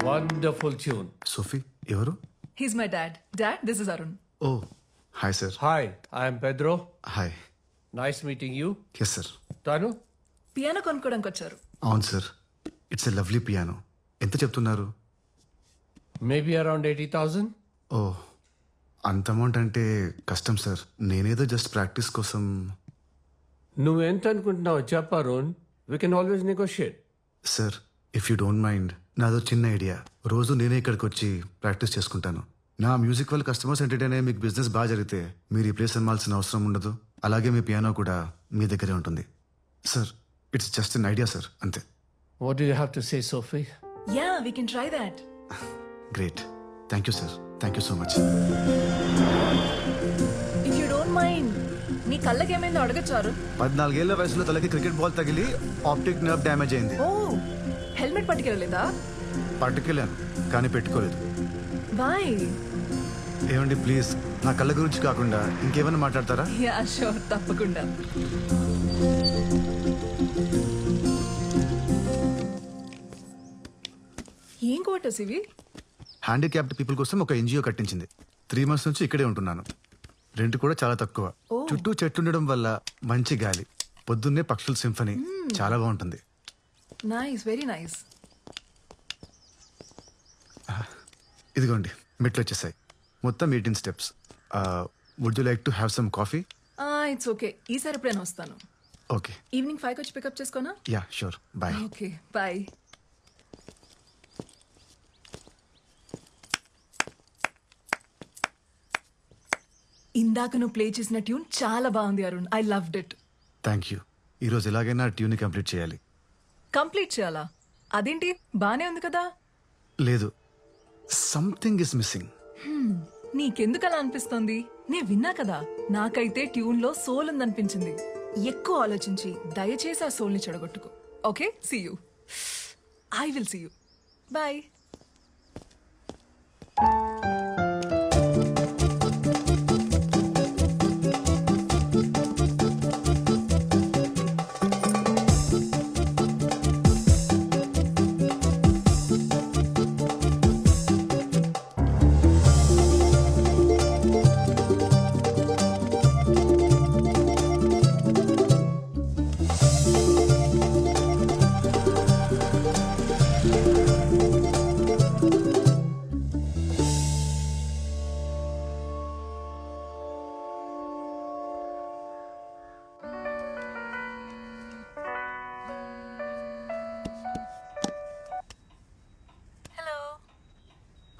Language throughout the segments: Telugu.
Wonderful tune. సోఫీ ఎవరు? He's my dad. Dad, this is Arun. Oh hi sir. Hi, I am Pedro. Hi. Nice meeting you. Yes sir. Tanu? Piano కొనుక్కోడానికి వచ్చారు. అవును సార్. It's a lovely piano. ఎంత చెప్తున్నారు? Maybe around 80,000? ఓ అంత అమౌంట్ అంటే కష్టం సార్. నేనేదో జస్ట్ ప్రాక్టీస్ కోసం. నువ్వెంత అనుకుంటున్నావు చెప్పు Arun. We can always negotiate. Sir if you don't mind, నాదో చిన్న ఐడియా. రోజు నేనే ఇక్కడికి వచ్చి ప్రాక్టీస్ చేసుకుంటాను. నా మ్యూజిక్ వల్ల కస్టమర్స్ ఎంటర్టైన్ అయ్యే మీకు బిజినెస్ బాగా జరిగితే మీరు ఈ ప్లేస్ అమ్మాల్సిన అవసరం ఉండదు. అలాగే మీ పియానో కూడా మీ దగ్గరే ఉంటుంది. Sir it's just an idea sir, అంతే. What do you have to say, Sophie? Yeah, we can try that. Great. Thank you sir. Thank you so much. If you don't mind, నీ కళ్ళకి ఏమైందో అడగచ్చు అరుణ్. 14 ఏళ్ల వయసులో తలకి క్రికెట్ బాల్ తగిలి ఆప్టిక్ నర్వ్ డ్యామేజ్ అయింది. ఓ హెల్మెట్ పట్టుకెళ్ళలేదా? పట్టుకెళ్ళాను కానీ పెట్టుకోలేదు. బాయ్. ఏమండి ప్లీజ్ నా కళ్ళ గురించి కాకుండా ఇంకేమైనా మాట్లాడతారా? యా షూర్, తప్పకుండా. ఏం క్వార్టర్స్ ఇవి? హ్యాండిక్యాప్డ్ పీపుల్ కోసం ఒక ఎన్జిఓ కట్టించింది. 3 months నుంచి ఇక్కడే ఉంటున్నాను. రెంట్ కూడా చాలా తక్కువ. చుట్టూ చెట్లు ఉండడం వల్ల మంచి గాలి, పొద్దున్నే పక్షుల సింఫనీ, చాలా బాగుంటుంది. Nice, very nice. ఇదిగోండి మెట్లు వచ్చేసాయి. మొత్తం 18 steps. Would you like to have some coffee? It's okay, ఈసారి ఎప్పుడైనా వస్తాను. ఓకే. ఈవినింగ్ 5 వచ్చి పికప్ చేసుకోనా? Ya sure. Bye. Okay bye. ఇందాక నువ్వు ప్లే చేసిన ట్యూన్ చాలా బాగుంది Arun. I loved it. Thank you. ఈరోజు ఎలాగైనా ట్యూన్ని కంప్లీట్ చేయాలి. కంప్లీట్ చేయాలా? అదేంటి, బానే ఉంది కదా? లేదు, సంథింగ్ ఇస్ మిస్సింగ్. నీకెందుకు అలా అనిపిస్తోంది? నేను విన్నా కదా, నాకైతే ట్యూన్ లో సోల్ ఉందనిపించింది. ఎక్కువ ఆలోచించి దయచేసి ఆ సోల్ ని చెడగొట్టుకో. Okay, see you. I will see you. Bye.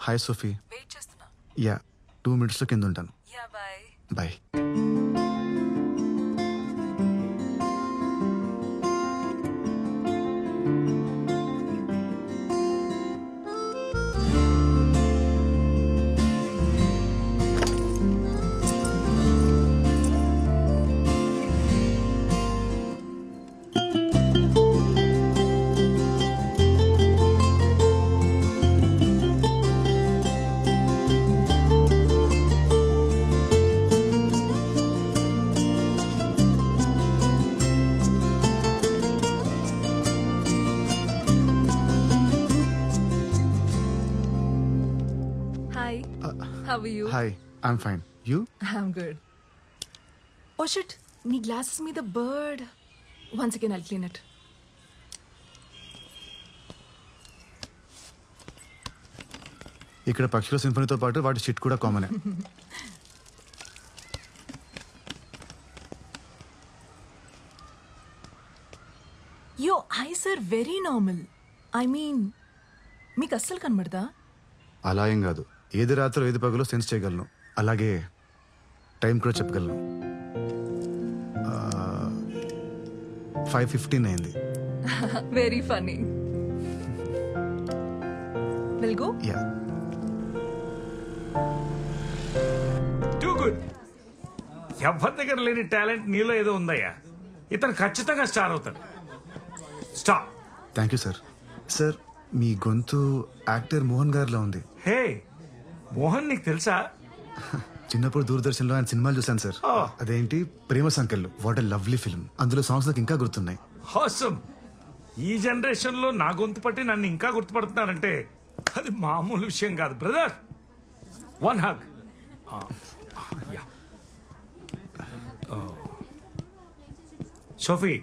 Hi Sophie. Wait చేస్తున్నా. యా 2 minutes కింద ఉంటాను. Ya bye. Bye. How are you? Hi, I'm fine. You? I'm good. Oh shit, నీ glasses మీద bird. Once again I'll clean it. ఇక్కడ పక్షుల సింఫనీతో పాటు వాటి షిట్ కూడా కామనే. Your eyes are very normal. I mean, మీకు అస్సలు కనబడదా? అలా ఏం కాదు. ఏది రాత్రో ఏది పగలో సెన్స్ చేయగలను. అలాగే టైం కూడా చెప్పగలను. 5:15 అయింది. Very funny. We'll go? Yeah. Too good. ఎవరి దగ్గర లేని టాలెంట్ నీలో ఏదో ఉందయ్యా. ఇతను ఖచ్చితంగా స్టార్ అవుతాడు. Stop. Thank you sir. Sir మీ గొంతు యాక్టర్ మోహన్ గారిలో ఉంది. హే మోహన్, నీకు తెలుసా? చిన్నప్పుడు దూరదర్శన్లో ఆయన సినిమాలు చూశాను సార్. అదేంటి ప్రేమ సంకల్లు. What a lovely film. అందులో సాంగ్స్ నాకు ఇంకా గుర్తున్నాయి. హాసమ్. ఈ జనరేషన్ లో నా గొంతు పట్టి నన్ను ఇంకా గుర్తుపడుతున్నారంటే అది మామూలు విషయం కాదు బ్రదర్. One hug. సోఫీ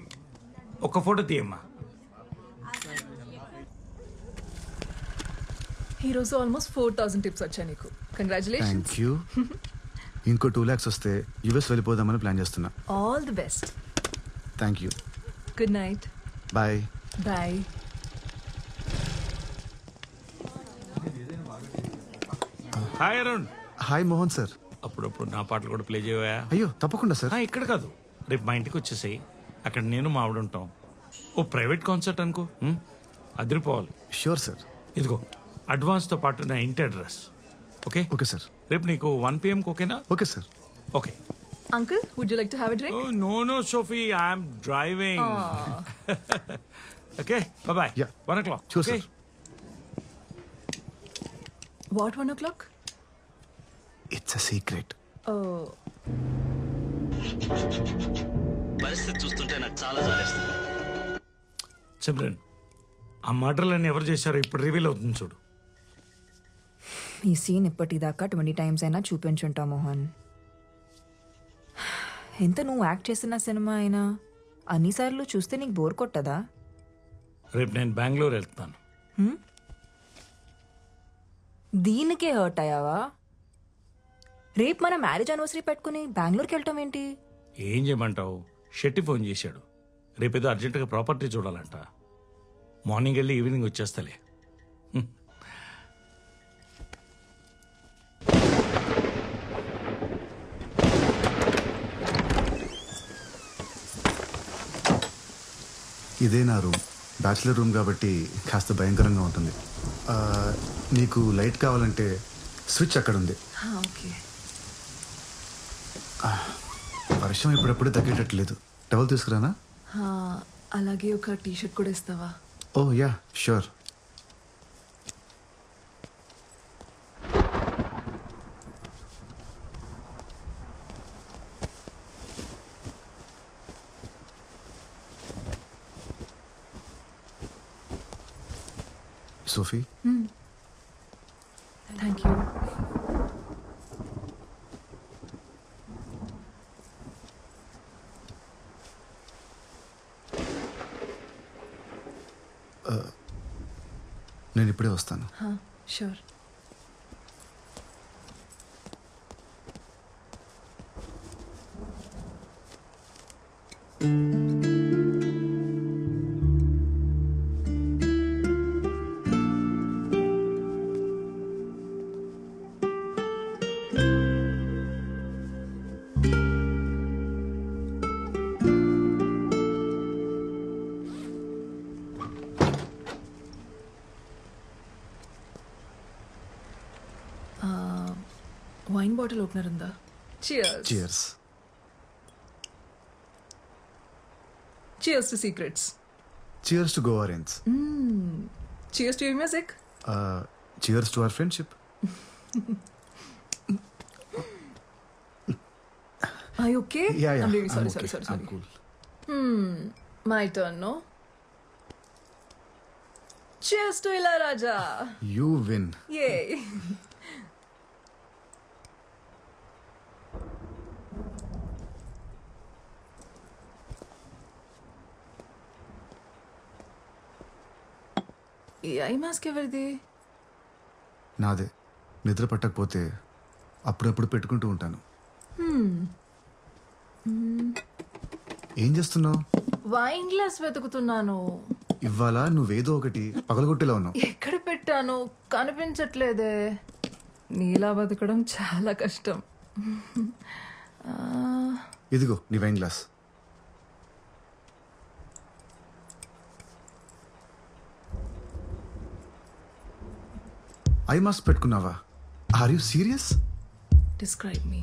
ఒక ఫోటో తీయమ్మా. ఈరోజు ఆల్మోస్ట్ 4,000 టిప్స్ వచ్చాయి నీకు. కంగ్రాచులేషన్స్. Thank you. ఇంకో 2 lakhs వస్తే యుఎస్ వెళ్ళిపోదామని ప్లాన్ చేస్తున్నా. All the best. Thank you. Good night. Bye. Bye. Hi Arun. Hi Mohan sir. అప్పుడప్పుడు నా పాటలు కూడా ప్లే చేయవా? అయ్యో తప్పకుండా సార్. ఇక్కడ కాదు, రేపు మా ఇంటికి వచ్చేసాయి. అక్కడ నేను మా ఆవిడ ఉంటాం. ఓ ప్రైవేట్ కాన్సర్ట్ అనుకో, అదిరిపోవాలి. Sure sir. ఇదిగో అడ్వాన్స్తో పాటు నా ఇంటి అడ్రస్. Okay okay sir. రేపు నీకు 1 PM ఓకేనా? Okay sir. Okay. Uncle, would you like to have a drink? No Sophie, I'm driving. Okay bye. Yeah. 1 o'clock. Sure, Okay? sir. What 1 o'clock? It's a secret. Oh. పరిస్థితి చూస్తుంటే నాకు చాలా జాలేస్తుంది. సిమ్రన్, ఆ మర్డర్లన్నీ ఎవరు చేశారో ఇప్పుడు రివీల్ అవుతుంది చూడు. ఈ సీన్ ఇప్పటిదాకా 20 times అయినా చూపించుంటా మోహన్. ఎంత నువ్వు యాక్ట్ చేసిన సినిమా అయినా అన్నిసార్లు చూస్తే నీకు బోర్ కొట్టదా? రేపు నేను బెంగళూరు వెళ్తాను. దీనికే హర్ట్ అయ్యావా? రేపు మన మ్యారేజ్ యానివర్సరీ పెట్టుకుని బెంగళూరుకి వెళ్ళటం ఏంటి? ఏం చేయమంటావు? షెట్టి ఫోన్ చేశాడు. రేపేదో అర్జెంటుగా ప్రాపర్టీ చూడాలంట. మార్నింగ్ వెళ్ళి ఈవినింగ్ వచ్చేస్తలే. ఇదే నా రూమ్. బ్యాచిలర్ రూమ్ కాబట్టి కాస్త భయంకరంగా ఉంటుంది. నీకు లైట్ కావాలంటే స్విచ్ అక్కడ ఉంది. ఓకే. వర్షం ఇప్పుడప్పుడే తగ్గేటట్లేదు. టవల్ తీసుకురానా? అలాగే ఒక టీ-షర్ట్ కూడా ఇస్తావా? Oh yeah sure. Sophie, thank you. నేను ఇప్పుడే వస్తాను. షూర్. వైన్ బాటిల్ ఓపెనర్ ఉందా? Cheers. Cheers. Cheers to secrets. Cheers to Goa range. Cheers to your music. Cheers to our friendship. Are you okay? Yeah. I'm really sorry, I'm okay. sorry. I'm cool. My turn, no? Cheers to Ilayaraja. You win. Yay. ఈ ఐ మాస్క్ ఎవరిది? నాదే. నిద్ర పట్టకపోతే అప్పుడప్పుడు పెట్టుకుంటూ ఉంటాను. ఏం చేస్తున్నావు? వైన్ గ్లాస్ వెతుకుతున్నాను. ఇవాళ నువ్వేదో ఒకటి పగలగొట్టేలా ఉన్నావు. ఎక్కడ పెట్టాను కనిపించట్లేదే. నీలా బతకడం చాలా కష్టం. ఇదిగో నీ వైన్ గ్లాస్. ఐ మాస్క్ పెట్టుకున్నావా? Are you serious? Describe me.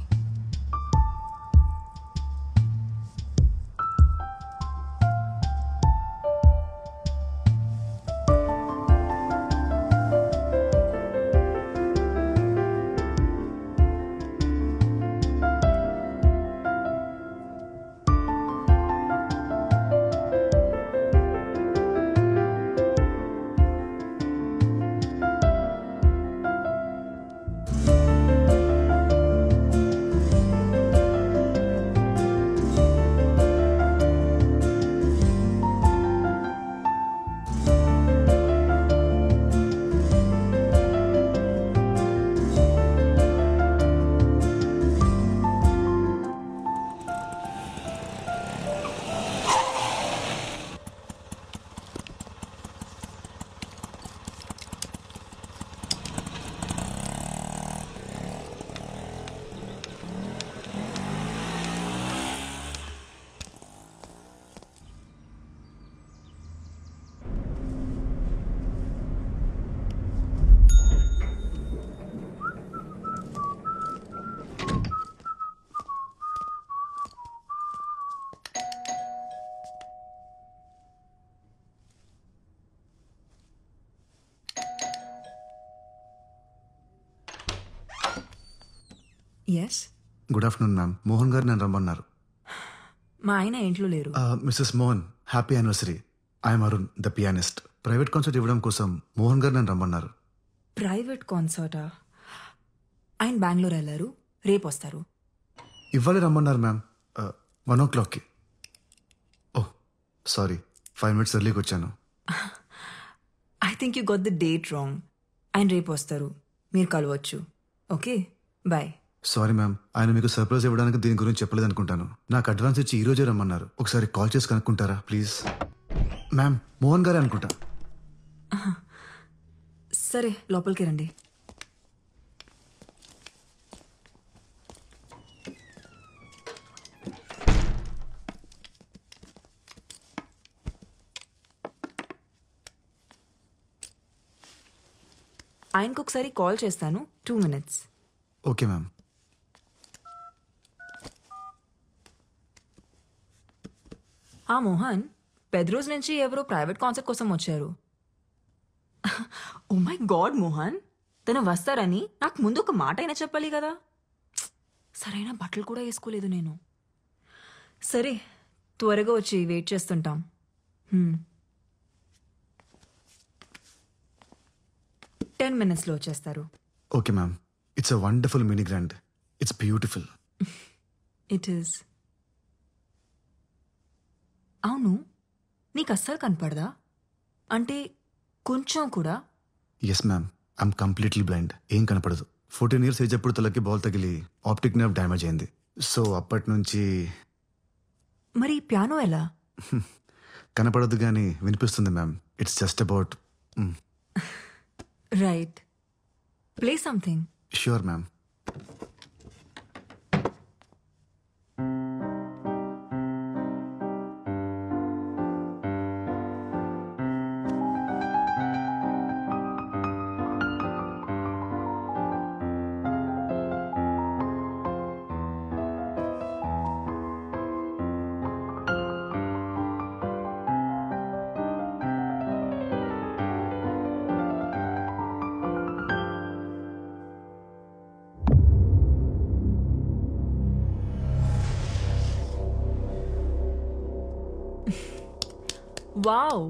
Yes good afternoon ma'am. Mohan garu నన్ను రమ్మన్నారు. మా ఆయన ఇంట్లో లేరు. Mrs Mohan, happy anniversary. I'm Arun, the pianist. Private concert ఇవ్వడం కోసం మోహన్ గారు నన్ను రమ్మన్నారు. ప్రైవేట్ కాన్సర్టా? ఆయన బెంగళూరు వెళ్ళారు, రేపు వస్తారు. ఇవ్వాలి రమ్మన్నారు మ్యామ్. 1 o'clockకి. ఓహ్ సారీ, 5 minutes ఎర్లీకి వచ్చాను. I think you got the date wrong. ఆయన రేపు వస్తారు, మీరు కలవచ్చు. Okay, bye. సారీ మ్యామ్, ఆయన మీకు సర్ప్రైజ్ ఇవ్వడానికి దీని గురించి చెప్పలేదు అనుకుంటాను. నాకు అడ్వాన్స్ ఇచ్చి ఈ రోజే రమ్మన్నారు. ఒకసారి కాల్ చేసి కనుక్కుంటారా ప్లీజ్? మ్యామ్, మోహన్ గారే అనుకుంటా. సరే, లోపలికి రండి. ఆయనకు ఒకసారి కాల్ చేస్తాను. 2 minutes. Okay ma'am. ఆ మోహన్, పెద్ద రోజు నుంచి ఎవరో ప్రైవేట్ కాన్సర్ట్ కోసం వచ్చారు. ఓ మై గాడ్ మోహన్, తను వస్తారని నాకు ముందు ఒక మాట అయినా చెప్పాలి కదా. సరైన బట్టలు కూడా వేసుకోలేదు నేను. సరే, త్వరగా వచ్చి వెయిట్ చేస్తుంటాం. 10 minutesలో వచ్చేస్తారు. Okay ma'am. It's a wonderful mini grand. It's beautiful. It is. అవును, నీకు అస్సలు కనపడదా? అంటే కొంచెం కూడా? Yes ma'am, I'm completely blind. ఏం కనపడదు. 14 years ఏజ్ అప్పుడు తలకి బాల్ తగిలి ఆప్టిక్ నర్వ్ డ్యామేజ్ అయింది. సో అప్పటి నుంచి మరి పియానో ఎలా? కనపడదు కానీ వినిపిస్తుంది ma'am. It's just about. Right, play something. Sure ma'am. Wow,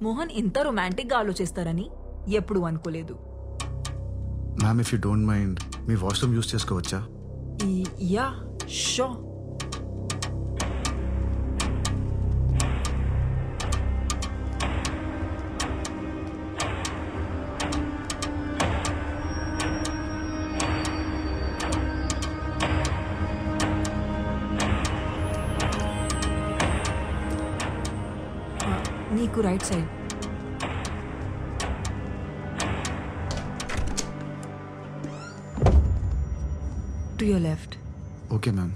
Mohan ఇంత రొమాంటిక్గా ఆలోచిస్తారని ఎప్పుడు అనుకోలేదు. Ma'am, if you don't mind me washroom use చేసుకోవచ్చా? Yeah, sure. నీకు right side. To your left. Okay ma'am.